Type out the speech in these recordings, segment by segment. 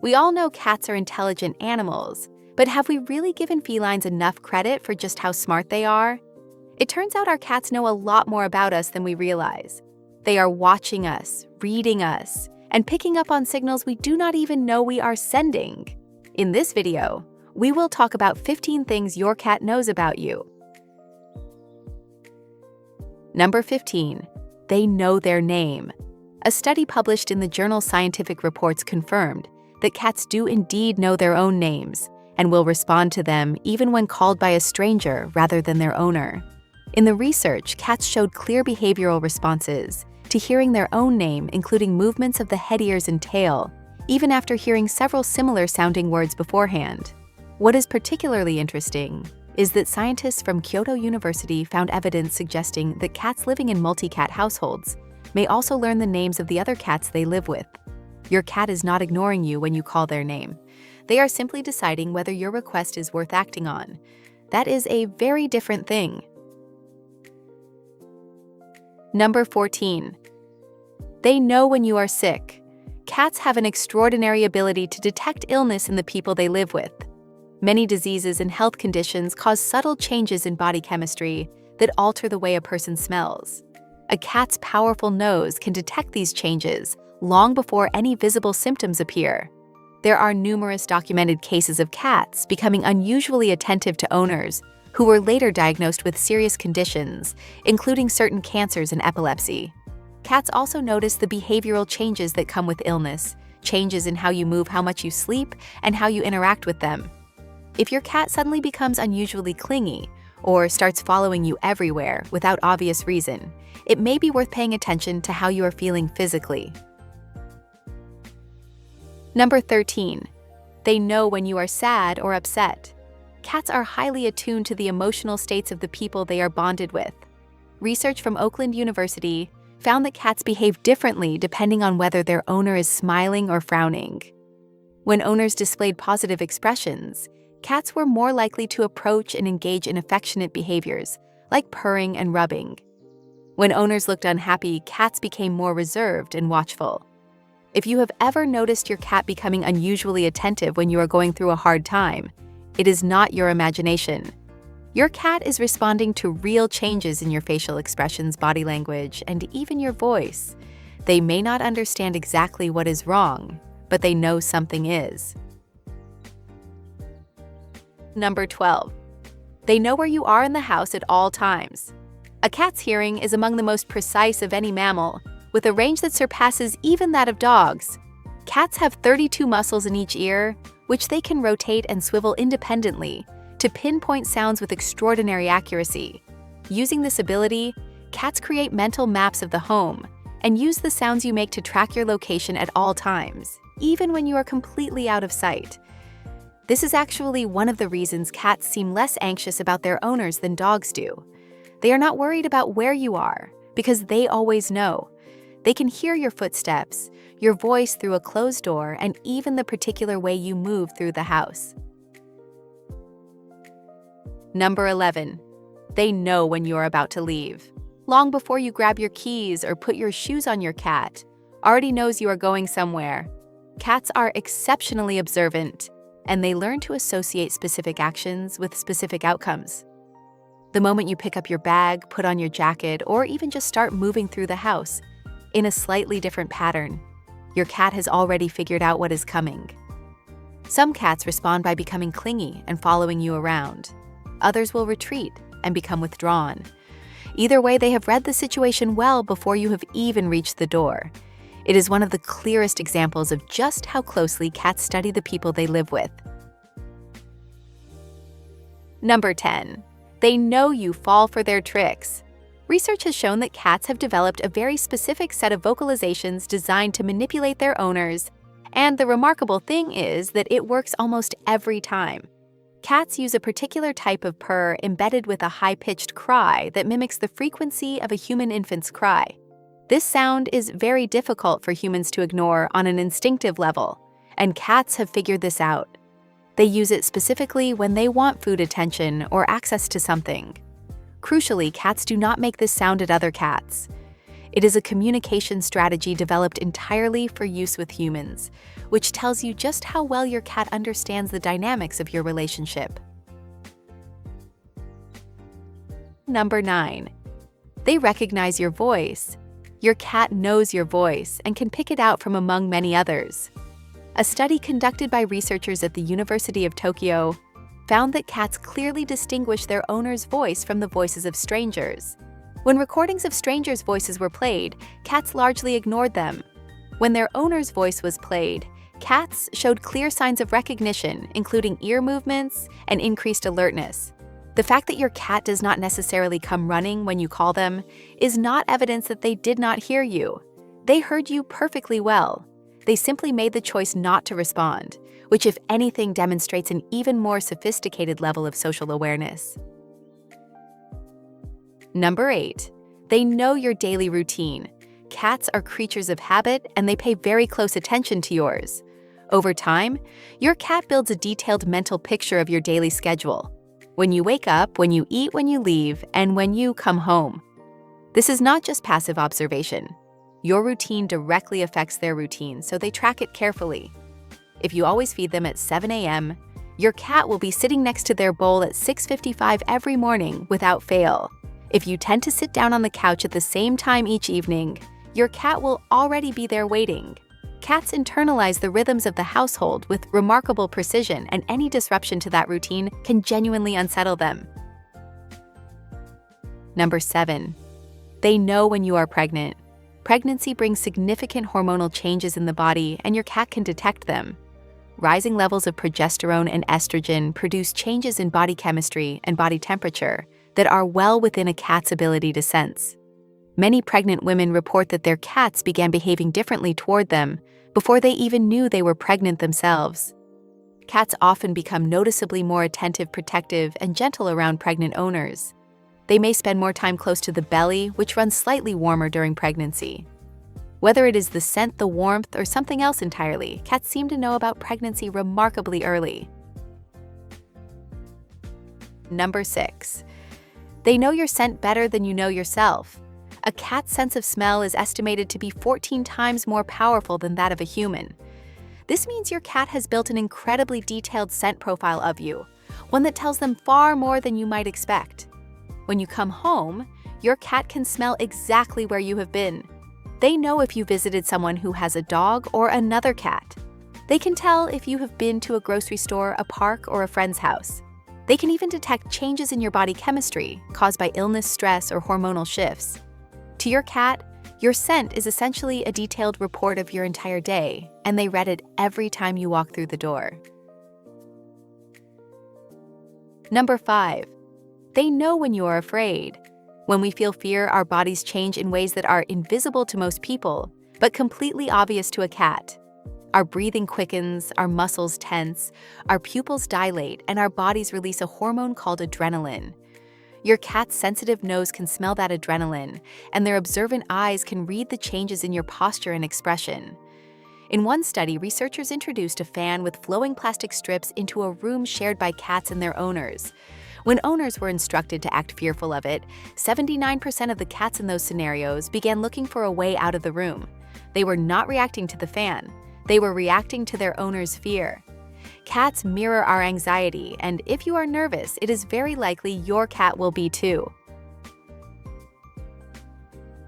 We all know cats are intelligent animals, but have we really given felines enough credit for just how smart they are? It turns out our cats know a lot more about us than we realize. They are watching us, reading us, and picking up on signals we do not even know we are sending. In this video, we will talk about 15 things your cat knows about you. Number 15. They know their name. A study published in the journal Scientific Reports confirmed that cats do indeed know their own names and will respond to them even when called by a stranger rather than their owner. In the research, cats showed clear behavioral responses to hearing their own name, including movements of the head, ears, and tail, even after hearing several similar-sounding words beforehand. What is particularly interesting is that scientists from Kyoto University found evidence suggesting that cats living in multi-cat households may also learn the names of the other cats they live with. Your cat is not ignoring you when you call their name. They are simply deciding whether your request is worth acting on. That is a very different thing. Number 14. They know when you are sick. Cats have an extraordinary ability to detect illness in the people they live with. Many diseases and health conditions cause subtle changes in body chemistry that alter the way a person smells. A cat's powerful nose can detect these changes long before any visible symptoms appear. There are numerous documented cases of cats becoming unusually attentive to owners who were later diagnosed with serious conditions, including certain cancers and epilepsy. Cats also notice the behavioral changes that come with illness, changes in how you move, how much you sleep, and how you interact with them. If your cat suddenly becomes unusually clingy or starts following you everywhere without obvious reason, it may be worth paying attention to how you are feeling physically. Number 13. They know when you are sad or upset. Cats are highly attuned to the emotional states of the people they are bonded with. Research from Oakland University found that cats behave differently depending on whether their owner is smiling or frowning. When owners displayed positive expressions, cats were more likely to approach and engage in affectionate behaviors, like purring and rubbing. When owners looked unhappy, cats became more reserved and watchful. If you have ever noticed your cat becoming unusually attentive when you are going through a hard time, it is not your imagination. Your cat is responding to real changes in your facial expressions, body language, and even your voice. They may not understand exactly what is wrong, but they know something is. Number 12. They know where you are in the house at all times. A cat's hearing is among the most precise of any mammal, with a range that surpasses even that of dogs. Cats have 32 muscles in each ear, which they can rotate and swivel independently to pinpoint sounds with extraordinary accuracy. Using this ability, cats create mental maps of the home and use the sounds you make to track your location at all times, even when you are completely out of sight. This is actually one of the reasons cats seem less anxious about their owners than dogs do. They are not worried about where you are because they always know. They can hear your footsteps, your voice through a closed door, and even the particular way you move through the house. Number 11. They know when you are about to leave. Long before you grab your keys or put your shoes on, your cat already knows you are going somewhere. Cats are exceptionally observant, and they learn to associate specific actions with specific outcomes. The moment you pick up your bag, put on your jacket, or even just start moving through the house in a slightly different pattern, your cat has already figured out what is coming. Some cats respond by becoming clingy and following you around. Others will retreat and become withdrawn. Either way, they have read the situation well before you have even reached the door. It is one of the clearest examples of just how closely cats study the people they live with. Number 10. They know you fall for their tricks. Research has shown that cats have developed a very specific set of vocalizations designed to manipulate their owners, and the remarkable thing is that it works almost every time. Cats use a particular type of purr embedded with a high-pitched cry that mimics the frequency of a human infant's cry. This sound is very difficult for humans to ignore on an instinctive level, and cats have figured this out. They use it specifically when they want food, attention, or access to something. Crucially, cats do not make this sound at other cats. It is a communication strategy developed entirely for use with humans, which tells you just how well your cat understands the dynamics of your relationship. Number 9. They recognize your voice. Your cat knows your voice and can pick it out from among many others. A study conducted by researchers at the University of Tokyo found that cats clearly distinguish their owner's voice from the voices of strangers. When recordings of strangers' voices were played, cats largely ignored them. When their owner's voice was played, cats showed clear signs of recognition, including ear movements and increased alertness. The fact that your cat does not necessarily come running when you call them is not evidence that they did not hear you. They heard you perfectly well. They simply made the choice not to respond, which if anything demonstrates an even more sophisticated level of social awareness. Number 8. They know your daily routine. Cats are creatures of habit and they pay very close attention to yours. Over time, your cat builds a detailed mental picture of your daily schedule. When you wake up, when you eat, when you leave, and when you come home. This is not just passive observation. Your routine directly affects their routine, so they track it carefully. If you always feed them at 7 a.m., your cat will be sitting next to their bowl at 6:55 every morning without fail. If you tend to sit down on the couch at the same time each evening, your cat will already be there waiting. Cats internalize the rhythms of the household with remarkable precision, and any disruption to that routine can genuinely unsettle them. Number 7. They know when you are pregnant. Pregnancy brings significant hormonal changes in the body, and your cat can detect them. Rising levels of progesterone and estrogen produce changes in body chemistry and body temperature that are well within a cat's ability to sense. Many pregnant women report that their cats began behaving differently toward them before they even knew they were pregnant themselves. Cats often become noticeably more attentive, protective, and gentle around pregnant owners. They may spend more time close to the belly, which runs slightly warmer during pregnancy. Whether it is the scent, the warmth, or something else entirely, cats seem to know about pregnancy remarkably early. Number 6. They know your scent better than you know yourself. A cat's sense of smell is estimated to be 14 times more powerful than that of a human. This means your cat has built an incredibly detailed scent profile of you, one that tells them far more than you might expect. When you come home, your cat can smell exactly where you have been. They know if you visited someone who has a dog or another cat. They can tell if you have been to a grocery store, a park, or a friend's house. They can even detect changes in your body chemistry caused by illness, stress, or hormonal shifts. To your cat, your scent is essentially a detailed report of your entire day, and they read it every time you walk through the door. Number 5. They know when you are afraid. When we feel fear, our bodies change in ways that are invisible to most people, but completely obvious to a cat. Our breathing quickens, our muscles tense, our pupils dilate, and our bodies release a hormone called adrenaline. Your cat's sensitive nose can smell that adrenaline, and their observant eyes can read the changes in your posture and expression. In one study, researchers introduced a fan with flowing plastic strips into a room shared by cats and their owners. When owners were instructed to act fearful of it, 79% of the cats in those scenarios began looking for a way out of the room. They were not reacting to the fan. They were reacting to their owner's fear. Cats mirror our anxiety, and if you are nervous, it is very likely your cat will be too.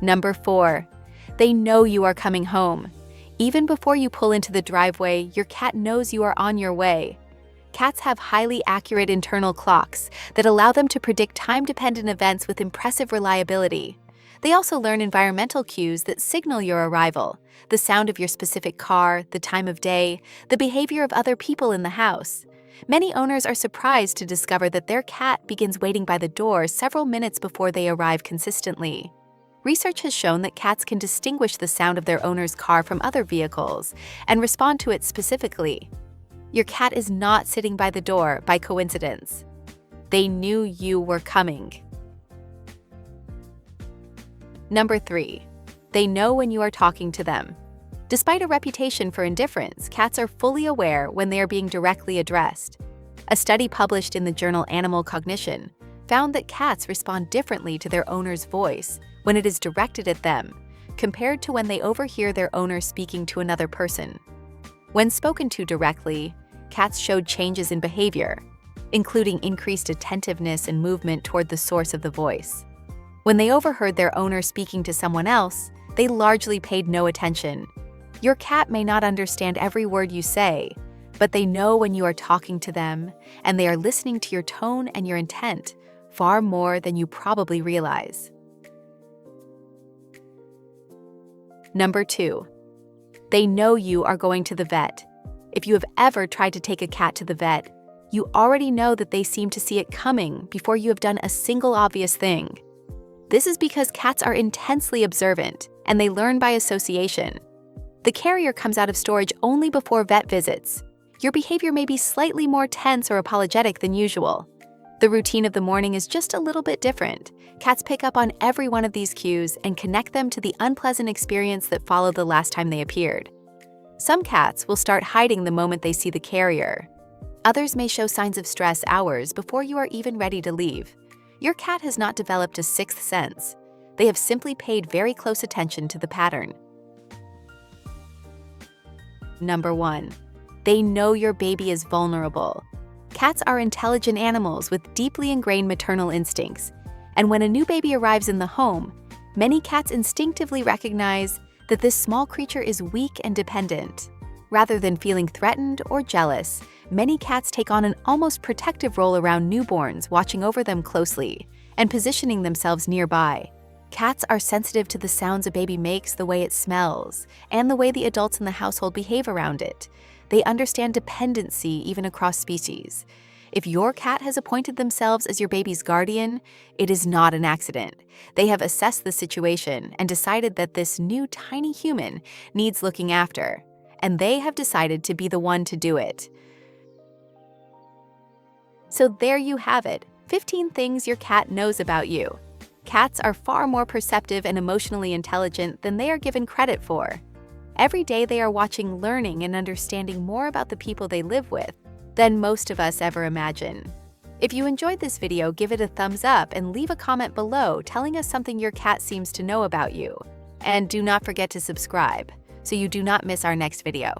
Number 4. They know you are coming home. Even before you pull into the driveway, your cat knows you are on your way. Cats have highly accurate internal clocks that allow them to predict time-dependent events with impressive reliability. They also learn environmental cues that signal your arrival, the sound of your specific car, the time of day, the behavior of other people in the house. Many owners are surprised to discover that their cat begins waiting by the door several minutes before they arrive consistently. Research has shown that cats can distinguish the sound of their owner's car from other vehicles and respond to it specifically. Your cat is not sitting by the door by coincidence. They knew you were coming. Number 3. They know when you are talking to them. Despite a reputation for indifference, cats are fully aware when they are being directly addressed. A study published in the journal Animal Cognition found that cats respond differently to their owner's voice when it is directed at them, compared to when they overhear their owner speaking to another person. When spoken to directly, cats showed changes in behavior, including increased attentiveness and movement toward the source of the voice. When they overheard their owner speaking to someone else, they largely paid no attention. Your cat may not understand every word you say, but they know when you are talking to them, and they are listening to your tone and your intent far more than you probably realize. Number 2. They know you are going to the vet. If you have ever tried to take a cat to the vet, you already know that they seem to see it coming before you have done a single obvious thing. This is because cats are intensely observant, and they learn by association. The carrier comes out of storage only before vet visits. Your behavior may be slightly more tense or apologetic than usual. The routine of the morning is just a little bit different. Cats pick up on every one of these cues and connect them to the unpleasant experience that followed the last time they appeared. Some cats will start hiding the moment they see the carrier. Others may show signs of stress hours before you are even ready to leave. Your cat has not developed a sixth sense. They have simply paid very close attention to the pattern. Number 1. They know your baby is vulnerable. Cats are intelligent animals with deeply ingrained maternal instincts, and when a new baby arrives in the home, many cats instinctively recognize that this small creature is weak and dependent. Rather than feeling threatened or jealous, many cats take on an almost protective role around newborns, watching over them closely and positioning themselves nearby. Cats are sensitive to the sounds a baby makes, the way it smells, and the way the adults in the household behave around it. They understand dependency even across species. If your cat has appointed themselves as your baby's guardian, it is not an accident. They have assessed the situation and decided that this new tiny human needs looking after, and they have decided to be the one to do it. So there you have it, 15 things your cat knows about you. Cats are far more perceptive and emotionally intelligent than they are given credit for. Every day they are watching, learning, and understanding more about the people they live with than most of us ever imagine. If you enjoyed this video, give it a thumbs up and leave a comment below telling us something your cat seems to know about you. And do not forget to subscribe so you do not miss our next video.